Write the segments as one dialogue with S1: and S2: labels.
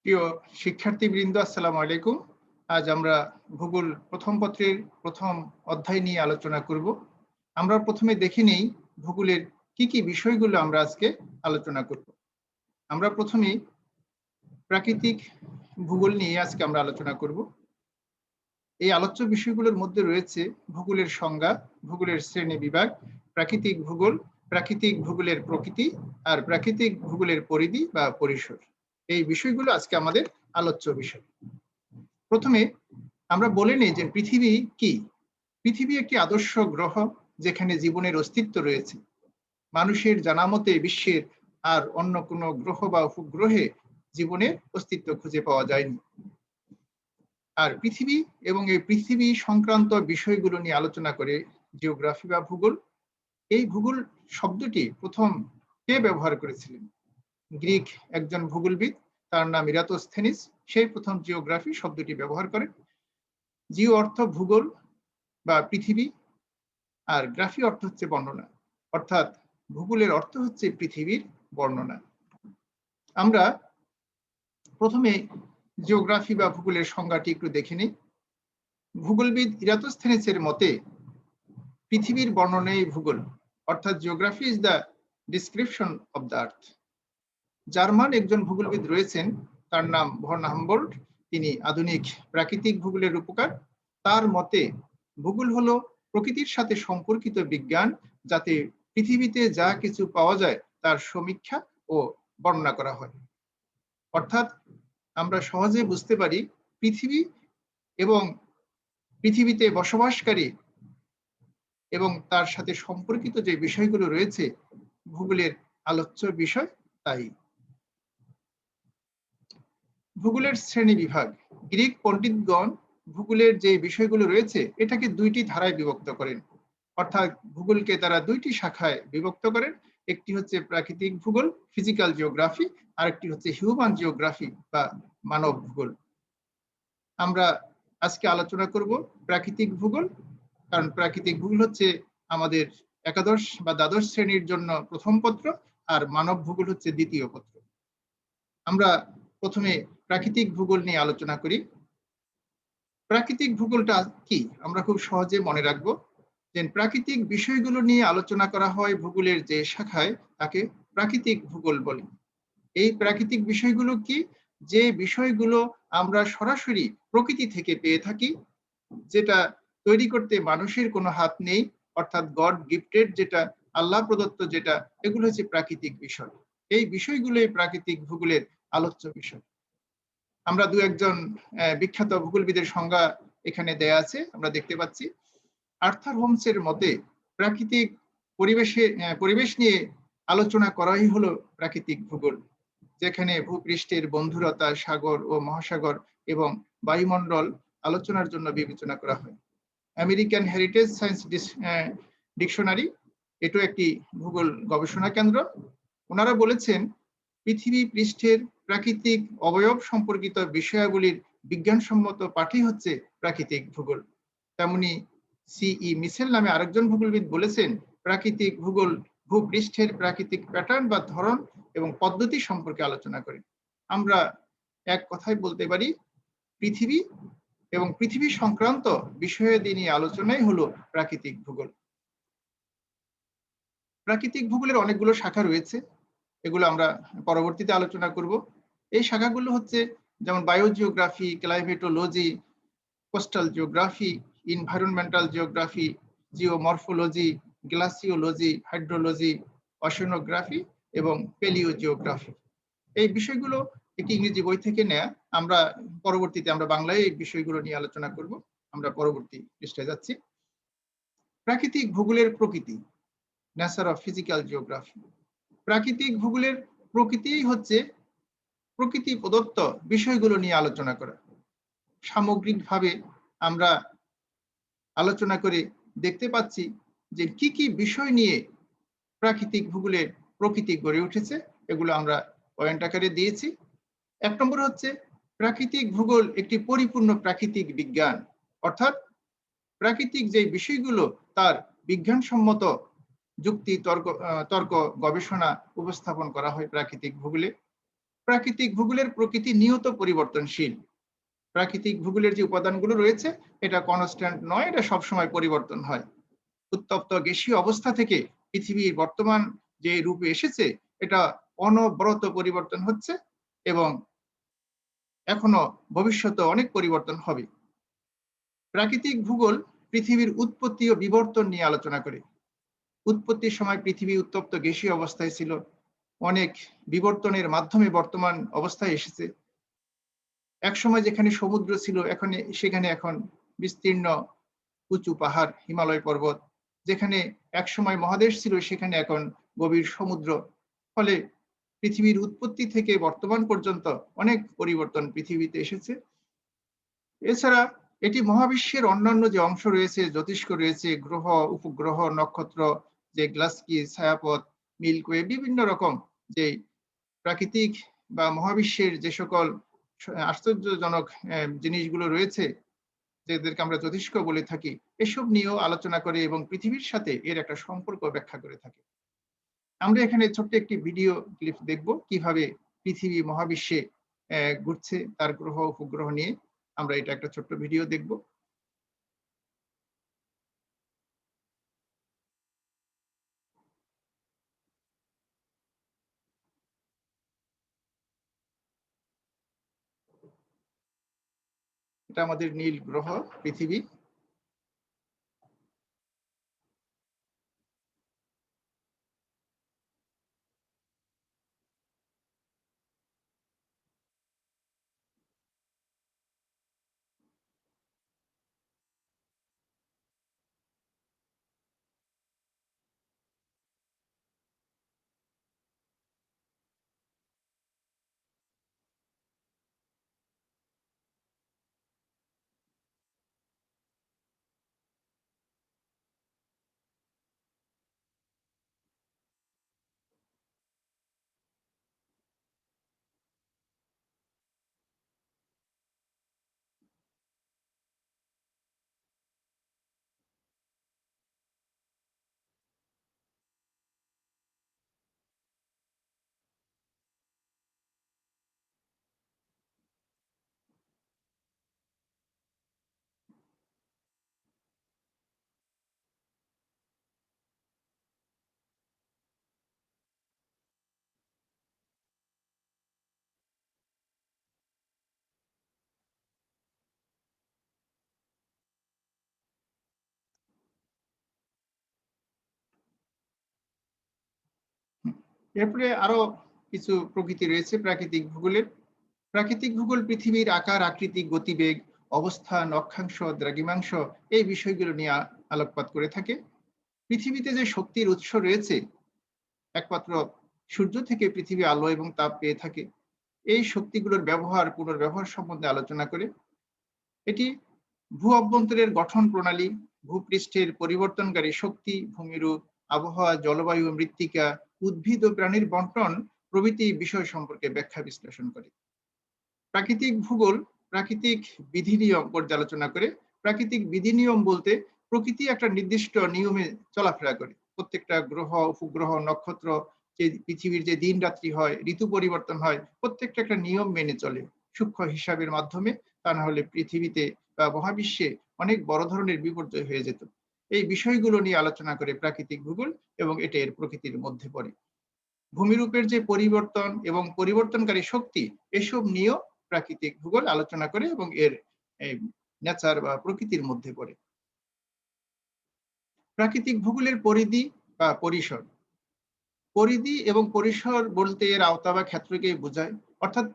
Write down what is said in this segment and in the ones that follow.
S1: প্রিয় শিক্ষার্থীবৃন্দ, আসসালামু আলাইকুম। আজ আমরা ভূগোল প্রথম পত্রের প্রথম অধ্যায় নিয়ে আলোচনা করব। আমরা প্রথমে দেখে নেই ভূগোলের কি বিষয়গুলো আমরা আজকে আলোচনা করব। আমরা প্রথমে প্রাকৃতিক ভূগোল নিয়ে আজকে আমরা আলোচনা করব। এই আলোচ্য বিষয়গুলোর মধ্যে রয়েছে ভূগোলের সংজ্ঞা, ভূগোলের শ্রেণী বিভাগ, প্রাকৃতিক ভূগোল, প্রাকৃতিক ভূগোলের প্রকৃতি আর প্রাকৃতিক ভূগোলের পরিধি বা পরিসর। এই বিষয়গুলো আজকে আমাদের আলোচ্য বিষয়। প্রথমে আমরা বলে নেই যে পৃথিবী কি। পৃথিবী একটি আদর্শ গ্রহ যেখানে জীবনের অস্তিত্ব রয়েছে। মানুষের জানা মতে বিশ্বের আর অন্য কোনো গ্রহ বা উপগ্রহে জীবনের অস্তিত্ব খুঁজে পাওয়া যায়নি। আর পৃথিবী এবং এই পৃথিবী সংক্রান্ত বিষয়গুলো নিয়ে আলোচনা করে জিওগ্রাফি বা ভূগোল। এই ভূগোল শব্দটি প্রথম কে ব্যবহার করেছিলেন? গ্রিক একজন ভূগোলবিদ, তার নাম ইরাটোস্থেনিস। সেই প্রথম জিওগ্রাফি শব্দটি ব্যবহার করেন। জিও অর্থ ভূগোল বা পৃথিবী, আর গ্রাফি অর্থ হচ্ছে বর্ণনা, অর্থাৎ ভূগোলের অর্থ হচ্ছে পৃথিবীর বর্ণনা। আমরা প্রথমে জিওগ্রাফি বা ভূগোলের সংজ্ঞাটি একটু দেখে নিই। ভূগোলবিদ ইরাটোস্থেনিসের মতে পৃথিবীর বর্ণনাই ভূগোল, অর্থাৎ geography is the description of the earth. German একজন ভূগোলবিদ রয়েছেন, তার নাম ভন হামবোল্ট। তিনি আধুনিক প্রাকৃতিক ভূগোলের রূপকার। তার মতে ভূগোল হলো প্রকৃতির সাথে সম্পর্কিত বিজ্ঞান, যাতে পৃথিবীতে যা কিছু পাওয়া যায় তার সমীক্ষা ও বর্ণনা করা হয়। অর্থাৎ আমরা সহজে বুঝতে পারি পৃথিবী এবং পৃথিবীতে বসবাসকারী এবং তার সাথে সম্পর্কিত যে বিষয়গুলো রয়েছে ভূগোলের আলোচ্য বিষয় তাই। ভূগোলের শ্রেণী বিভাগ। গ্রিক পণ্ডিতগণ ভূগোলের যে বিষয়গুলো রয়েছে এটাকে দুইটি ধারায় বিভক্ত করেন, অর্থাৎ ভূগোলকে তারা দুইটি শাখায় বিভক্ত করেন। একটি হচ্ছে প্রাকৃতিক ভূগোল, ফিজিক্যাল জিওগ্রাফি, আর একটি হচ্ছে হিউম্যান জিওগ্রাফি বা মানব ভূগোল। আমরা আজকে আলোচনা করব প্রাকৃতিক ভূগোল, কারণ প্রাকৃতিক ভূগোল হচ্ছে আমাদের একাদশ বা দ্বাদশ শ্রেণীর জন্য প্রথম পত্র, আর মানব ভূগোল হচ্ছে দ্বিতীয় পত্র। আমরা প্রথমে প্রাকৃতিক ভূগোল নিয়ে আলোচনা করি। প্রাকৃতিক ভূগোলটা কি আমরা খুব সহজে মনে রাখবো, যে প্রাকৃতিক বিষয়গুলো নিয়ে আলোচনা করা হয় ভূগোলের যে শাখায়, তাকে প্রাকৃতিক ভূগোল বলে। এই প্রাকৃতিক বিষয়গুলো কি? যে বিষয়গুলো আমরা সরাসরি প্রকৃতি থেকে পেয়ে থাকি, যেটা তৈরি করতে মানুষের কোনো হাত নেই, অর্থাৎ গড গিফটেড, যেটা আল্লাহ প্রদত্ত, যেটা এগুলো হচ্ছে প্রাকৃতিক বিষয়। এই বিষয়গুলোই প্রাকৃতিক ভূগোলের আলোচ্য বিষয়। আমরা দু একজন বিখ্যাত ভূগোলবিদের সংজ্ঞা এখানে দেয়া আছে, আমরা দেখতে পাচ্ছি। আর্থার হোমসের মতে প্রাকৃতিক পরিবেশ নিয়ে আলোচনা করাই হলো প্রাকৃতিক ভূগোল, যেখানে ভূপৃষ্ঠের বন্ধুরতা, সাগর ও মহাসাগর এবং বায়ুমণ্ডল আলোচনার জন্য বিবেচনা করা হয়। আমেরিকান হেরিটেজ সায়েন্স ডিকশনারি, এটাও একটি ভূগোল গবেষণা কেন্দ্র। ওনারা বলেছেন পৃথিবী পৃষ্ঠের প্রাকৃতিক অবয়ব সম্পর্কিত বিষয়াবলীর বিজ্ঞানসম্মত পাঠই হচ্ছে প্রাকৃতিক ভূগোল। তেমনি সিই মিশেল নামে আরেকজন ভূগোলবিদ বলেছেন প্রাকৃতিক ভূগোল ভূপৃষ্ঠের প্রাকৃতিক প্যাটার্ন বা ধরন এবং পদ্ধতি সম্পর্কে আলোচনা করে। আমরা এক কথায় বলতে পারি পৃথিবী এবং পৃথিবী সংক্রান্ত বিষয়াদি নিয়ে আলোচনাই হলো প্রাকৃতিক ভূগোল। প্রাকৃতিক ভূগোলের অনেকগুলো শাখা রয়েছে, এগুলো আমরা পরবর্তীতে আলোচনা করব। এই শাখাগুলো হচ্ছে যেমন biogeography, climatology, coastal geography, environmental geography, geomorphology, glaciology, hydrology, oceanography এবং প্যালিওজিওগ্রাফি। এই বিষয়গুলো একটি ইংরেজি বই থেকে নেয়া। আমরা পরবর্তীতে আমরা বাংলায় এই বিষয়গুলো নিয়ে আলোচনা করব। আমরা পরবর্তী পৃষ্ঠায় যাচ্ছি। প্রাকৃতিক ভূগোলের প্রকৃতি, নেচার অফ ফিজিক্যাল জিওগ্রাফি। প্রাকৃতিক ভূগোলের প্রকৃতিই হচ্ছে প্রকৃতি প্রদত্ত বিষয়গুলো নিয়ে আলোচনা করা। সামগ্রিকভাবে আমরা আলোচনা করে দেখতে পাচ্ছি যে কি বিষয় নিয়ে প্রাকৃতিক ভূগোলের প্রকৃতি গড়ে উঠেছে, এগুলো আমরা পয়েন্ট আকারে দিয়েছি। এক নম্বর হচ্ছে প্রাকৃতিক ভূগোল একটি পরিপূর্ণ প্রাকৃতিক বিজ্ঞান, অর্থাৎ প্রাকৃতিক যে বিষয়গুলো তার বিজ্ঞানসম্মত যুক্তি তর্ক গবেষণা উপস্থাপন করা হয় প্রাকৃতিক ভূগোলে। প্রাকৃতিক ভূগোলের প্রকৃতি নিয়ত পরিবর্তনশীল। প্রাকৃতিক ভূগোলের যে উপাদানগুলো রয়েছে এটা কনস্ট্যান্ট নয়, এটা সবসময় পরিবর্তন হয়। উত্তপ্ত গ্যাসীয় অবস্থা থেকে পৃথিবীর বর্তমান যে রূপে এসেছে এটা অনবরত পরিবর্তন হচ্ছে এবং এখনো ভবিষ্যতে অনেক পরিবর্তন হবে। প্রাকৃতিক ভূগোল পৃথিবীর উৎপত্তি ও বিবর্তন নিয়ে আলোচনা করে। উৎপত্তির সময় পৃথিবী উত্তপ্ত গ্যাসীয় অবস্থায় ছিল, অনেক বিবর্তনের মাধ্যমে বর্তমান অবস্থায় এসেছে। একসময় যেখানে সমুদ্র ছিল সেখানে এখন বিস্তীর্ণ উঁচু পাহাড়, হিমালয় পর্বত। যেখানে একসময় মহাদেশ ছিল সেখানে এখন গভীর সমুদ্র। ফলে পৃথিবীর উৎপত্তি থেকে বর্তমান পর্যন্ত অনেক পরিবর্তন পৃথিবীতে এসেছে। এছাড়া এটি মহাবিশ্বের অন্যান্য যে অংশ রয়েছে, জ্যোতিষ্ক রয়েছে, গ্রহ, উপগ্রহ, নক্ষত্র, যে গ্যালাক্সি, ছায়াপথ, মিল্কওয়ে, বিভিন্ন রকম যে প্রাকৃতিক বা মহাবিশ্বের যে সকল আশ্চর্যজনক জিনিসগুলো রয়েছে, যেদেরকে আমরা জ্যোতিষ্ক বলে থাকি, এসব নিয়েও আলোচনা করে এবং পৃথিবীর সাথে এর একটা সম্পর্ক ব্যাখ্যা করে থাকে। আমরা এখানে ছোট্ট একটি ভিডিও ক্লিপ দেখব কিভাবে পৃথিবী মহাবিশ্বে ঘুরছে তার গ্রহ উপগ্রহ নিয়ে। আমরা এটা একটা ছোট্ট ভিডিও দেখব। এটা আমাদের নীল গ্রহ পৃথিবী। এরপরে আরো কিছু প্রকৃতি রয়েছে প্রাকৃতিক ভূগোলের। প্রাকৃতিক ভূগোল পৃথিবীর আকার, আকৃতি, গতিবেগ, অবস্থান, অক্ষাংশ, দ্রাঘিমাংশ এই বিষয়গুলো নিয়ে আলোকপাত করে থাকে। পৃথিবীতে যে শক্তির উৎস রয়েছে, একমাত্র সূর্য থেকে পৃথিবী আলো এবং তাপ পেয়ে থাকে। এই শক্তিগুলোর ব্যবহার, পুনর্ব্যবহার সম্বন্ধে আলোচনা করে। এটি ভূ অভ্যন্তরের গঠন প্রণালী, ভূপৃষ্ঠের পরিবর্তনকারী শক্তি, ভূমিরূপ, আবহাওয়া, জলবায়ু, মৃত্তিকা, উদ্ভিদ ও প্রাণীর বন্টন প্রভৃতি বিষয় সম্পর্কে ব্যাখ্যা বিশ্লেষণ করে। প্রাকৃতিক ভূগোল প্রাকৃতিক বিধি নিয়ম পর্যালোচনা করে। প্রাকৃতিক বিধি নিয়ম বলতে প্রকৃতি একটা নির্দিষ্ট নিয়মে চলাফেরা করে। প্রত্যেকটা গ্রহ, উপগ্রহ, নক্ষত্র, যে পৃথিবীর যে দিন রাত্রি হয়, ঋতু পরিবর্তন হয়, প্রত্যেকটা একটা নিয়ম মেনে চলে সূক্ষ্ম হিসাবের মাধ্যমে। তা না হলে পৃথিবীতে বা মহাবিশ্বে অনেক বড় ধরনের বিপর্যয় হয়ে যেত। এই বিষয়গুলো নিয়ে আলোচনা করে প্রাকৃতিক ভূগোল এবং এটা এর প্রকৃতির মধ্যে পড়ে। ভূমিরূপের যে পরিবর্তন এবং পরিবর্তনকারী শক্তি, এসব নিয়েও প্রাকৃতিক ভূগোল আলোচনা করে এবং এর নেচার বা প্রকৃতির মধ্যে পড়ে। প্রাকৃতিক ভূগোলের পরিধি বা পরিসর। পরিধি এবং পরিসর বলতে এর আওতা বা ক্ষেত্রকে বোঝায়, অর্থাৎ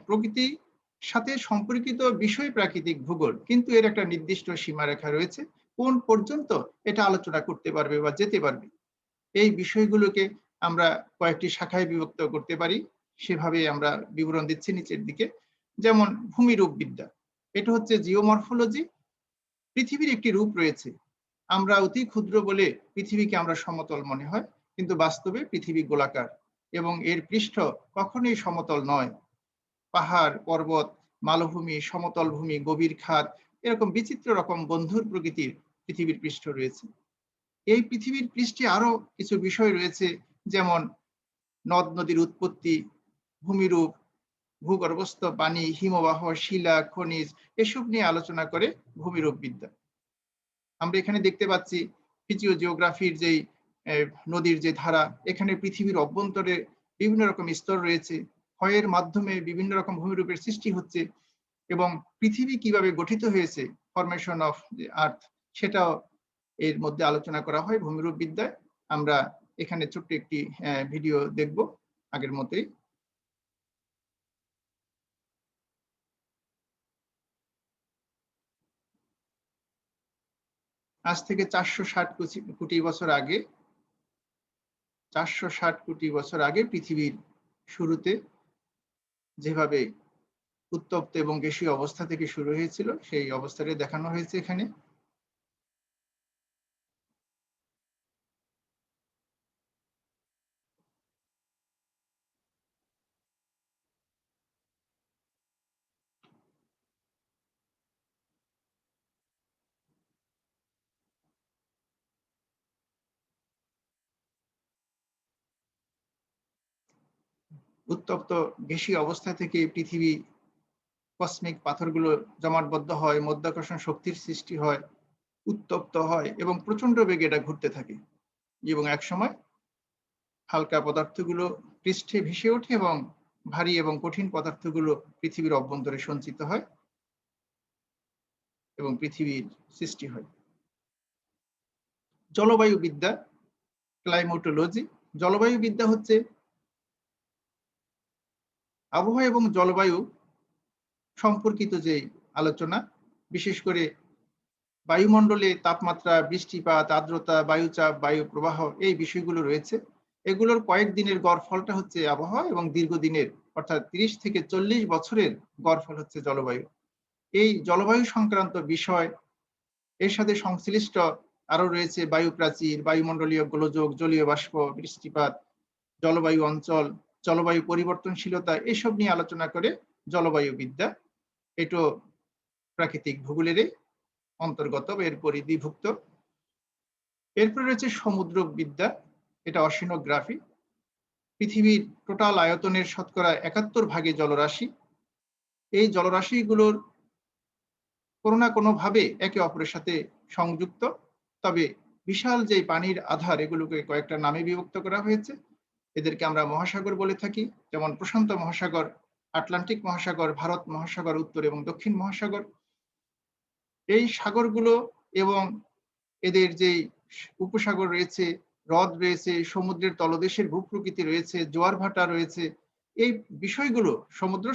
S1: প্রকৃতির সাথে সম্পর্কিত বিষয় প্রাকৃতিক ভূগোল, কিন্তু এর একটা নির্দিষ্ট সীমারেখা রয়েছে, কোন পর্যন্ত এটা আলোচনা করতে পারবে বা যেতে পারবে। এই বিষয়গুলোকে আমরা কয়েকটি শাখায় বিভক্ত করতে পারি, সেভাবে আমরা বিবরণ দিচ্ছি নিচের দিকে। যেমন ভূমিরূপ বিদ্যা, এটা হচ্ছে জিওমরফোলজি। পৃথিবীর একটি রূপ রয়েছে, আমরা অতি ক্ষুদ্র বলে পৃথিবীকে আমরা সমতল মনে হয়, কিন্তু বাস্তবে পৃথিবী গোলাকার এবং এর পৃষ্ঠ কখনোই সমতল নয়। পাহাড়, পর্বত, মালভূমি, সমতল ভূমি, গভীর খাদ, এরকম বিচিত্র রকম বন্ধুর প্রকৃতির পৃথিবীর পৃষ্ঠ রয়েছে। এই পৃথিবীর পৃষ্ঠে আরো কিছু বিষয় রয়েছে, যেমন নদ নদীর উৎপত্তি, ভূমিরূপ, ভূগর্ভস্থ পানি, হিমবাহ, শিলা, খনিজ এসব নিয়ে আলোচনা করে ভূমিরূপবিদ্যা। আমরা এখানে দেখতে পাচ্ছি ফিজিওজিওগ্রাফির যেই নদীর যে ধারা, এখানে পৃথিবীর অভ্যন্তরে বিভিন্ন রকম স্তর রয়েছে, ক্ষয়ের মাধ্যমে বিভিন্ন রকম ভূমিরূপের সৃষ্টি হচ্ছে এবং পৃথিবী কিভাবে গঠিত হয়েছে, ফরমেশন অফ আর্থ, সেটাও এর মধ্যে আলোচনা করা হয় ভূমিরূপবিদ্যায়। আমরা এখানে ছোট্ট একটি ভিডিও দেখব আগের মতোই। আজ থেকে 460 কোটি বছর আগে, 460 কোটি বছর আগে পৃথিবীর শুরুতে যেভাবে উত্তপ্ত এবং গ্যাসীয় অবস্থা থেকে শুরু হয়েছিল, সেই অবস্থাটা দেখানো হয়েছে এখানে। উত্তপ্ত গ্যাসীয় অবস্থা থেকে পৃথিবী কসমিক পাথরগুলো জমাটবদ্ধ হয়, মধ্যাকর্ষণ শক্তির সৃষ্টি হয়, উত্তপ্ত হয় এবং প্রচন্ড বেগে এটা ঘুরতে থাকে এবং একসময় হালকা পদার্থগুলো পৃষ্ঠে ভেসে ওঠে এবং ভারী এবং কঠিন পদার্থগুলো পৃথিবীর অভ্যন্তরে সঞ্চিত হয় এবং পৃথিবীর সৃষ্টি হয়। জলবায়ু বিদ্যা, ক্লাইমেটোলজি। জলবায়ু বিদ্যা হচ্ছে আবহাওয়া এবং জলবায়ু সম্পর্কিত যে আলোচনা, বিশেষ করে বায়ুমণ্ডলে তাপমাত্রা, বৃষ্টিপাত, আর্দ্রতা, বায়ুচাপ, বায়ু প্রবাহ, এই বিষয়গুলো রয়েছে। এগুলোর কয়েকদিনের গড় ফলটা হচ্ছে আবহাওয়া এবং দীর্ঘদিনের অর্থাৎ 30 থেকে 40 বছরের গড় ফল হচ্ছে জলবায়ু। এই জলবায়ু সংক্রান্ত বিষয়, এর সাথে সংশ্লিষ্ট আরো রয়েছে বায়ু প্রাচীর, বায়ুমণ্ডলীয় গোলযোগ, জলীয় বাষ্প, বৃষ্টিপাত, জলবায়ু অঞ্চল, জলবায়ু পরিবর্তনশীলতা, এসব নিয়ে আলোচনা করে জলবায়ু বিদ্যা। এটো প্রাকৃতিক ভূগোলের অন্তর্গত বা এর পরিধিভুক্ত। এরপরে রয়েছে সমুদ্র বিদ্যা, এটা অসিনোগ্রাফি। পৃথিবীর টোটাল আয়তনের শতকরা 71 ভাগে জলরাশি। এই জলরাশিগুলোর কোনো না কোনো ভাবে একে অপরের সাথে সংযুক্ত, তবে বিশাল যে পানির আধার, এগুলোকে কয়েকটা নামে বিভক্ত করা হয়েছে। এদেরকে আমরা মহাসাগর বলে থাকি, যেমন প্রশান্ত মহাসাগর, আটলান্টিক মহাসাগর, ভারত মহাসাগর, উত্তর এবং দক্ষিণ মহাসাগর। এই সাগরগুলো এবং এদের যে উপসাগর রয়েছে, হ্রদ রয়েছে, সমুদ্রের তলদেশের ভূপ্রকৃতি রয়েছে, জোয়ার ভাটা রয়েছে, এই বিষয়গুলো সমুদ্র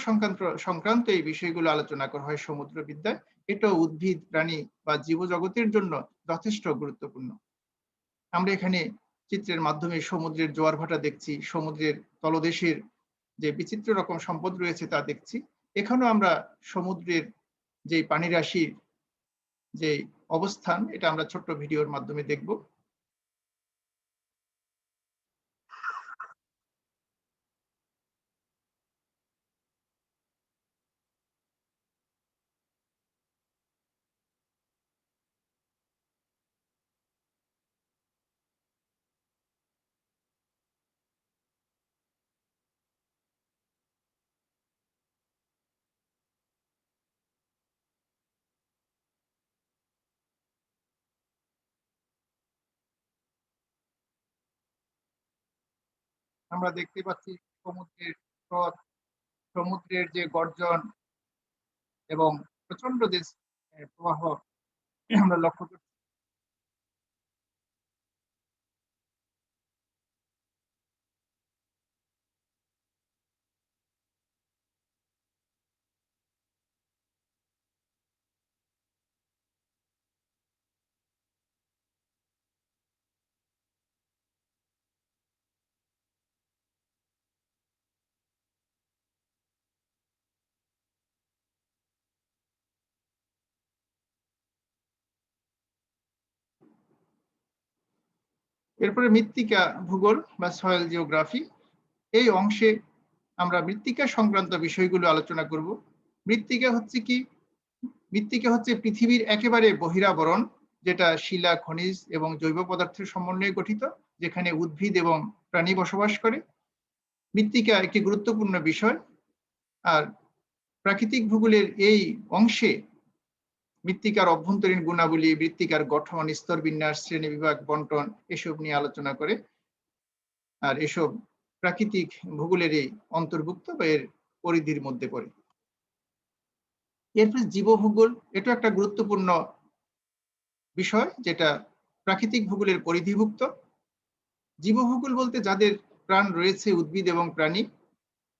S1: সংক্রান্ত এই বিষয়গুলো আলোচনা করা হয় সমুদ্র বিদ্যায়। এটা উদ্ভিদ, প্রাণী বা জীবজগতের জন্য যথেষ্ট গুরুত্বপূর্ণ। আমরা এখানে চিত্রের মাধ্যমে সমুদ্রের জোয়ার ভাটা দেখছি, সমুদ্রের তলদেশের যে বিচিত্র রকম সম্পদ রয়েছে তা দেখছি। এখানেও আমরা সমুদ্রের যে পানি রাশির যে অবস্থান, এটা আমরা ছোট্ট ভিডিওর মাধ্যমে দেখব। আমরা দেখতে পাচ্ছি সমুদ্রের স্রোত, সমুদ্রের যে গর্জন এবং প্রচন্ড যে প্রবাহ আমরা লক্ষ্য করছি। এরপরে মৃত্তিকা ভূগোল বা সয়েল জিওগ্রাফি, এই অংশে আমরা মৃত্তিকা সংক্রান্ত বিষয়গুলো আলোচনা করব। মৃত্তিকা হচ্ছে কি? মৃত্তিকা হচ্ছে পৃথিবীর একেবারে বহিরাবরণ, যেটা শিলা, খনিজ এবং জৈব পদার্থের সমন্বয়ে গঠিত, যেখানে উদ্ভিদ এবং প্রাণী বসবাস করে। মৃত্তিকা একটি গুরুত্বপূর্ণ বিষয়। আর প্রাকৃতিক ভূগোলের এই অংশে মৃত্তিকার অভ্যন্তরীণ গুণাবলী, মৃত্তিকার গঠন, স্তরবিন্যাস, শ্রেণীবিভাগ, বন্টন এসব নিয়ে আলোচনা করে। আর এসব প্রাকৃতিক ভূগোলের এই অন্তর্ভুক্ত বা এর পরিধির মধ্যে পড়ে। এরপরে জীবভূগোল, এটা একটা গুরুত্বপূর্ণ বিষয় যেটা প্রাকৃতিক ভূগোলের পরিধিভুক্ত। জীবভূগোল বলতে যাদের প্রাণ রয়েছে, উদ্ভিদ এবং প্রাণী,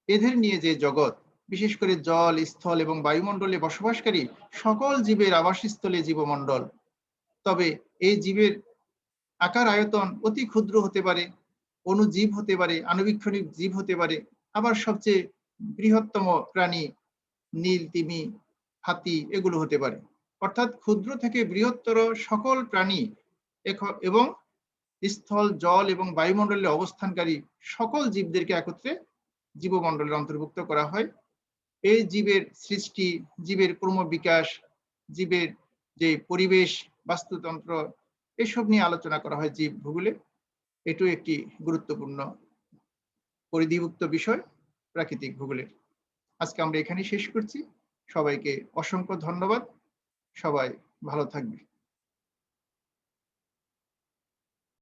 S1: এদের নিয়ে যে জগৎ, বিশেষ করে জল, স্থল এবং বায়ুমণ্ডলে বসবাসকারী সকল জীবের আবাসস্থলে জীবমণ্ডল। তবে এই জীবের আকার আয়তন অতি ক্ষুদ্র হতে পারে, অণুজীব হতে পারে, আণুবীক্ষণিক জীব হতে পারে, আবার সবচেয়ে বৃহত্তম প্রাণী নীল তিমি, হাতি এগুলো হতে পারে। অর্থাৎ ক্ষুদ্র থেকে বৃহত্তর সকল প্রাণী এবং স্থল, জল এবং বায়ুমণ্ডলে অবস্থানকারী সকল জীবদেরকে একত্রে জীবমণ্ডলের অন্তর্ভুক্ত করা হয়। এই জীবের সৃষ্টি, জীবের ক্রমবিকাশ, জীবের যে পরিবেশ, বাস্তুতন্ত্র এসব নিয়ে আলোচনা করা হয় জীব ভূগোলে। এটাও একটি গুরুত্বপূর্ণ পরিধিভুক্ত বিষয় প্রাকৃতিক ভূগোলের। আজকে আমরা এখানেই শেষ করছি। সবাইকে অসংখ্য ধন্যবাদ। সবাই ভালো থাকবে।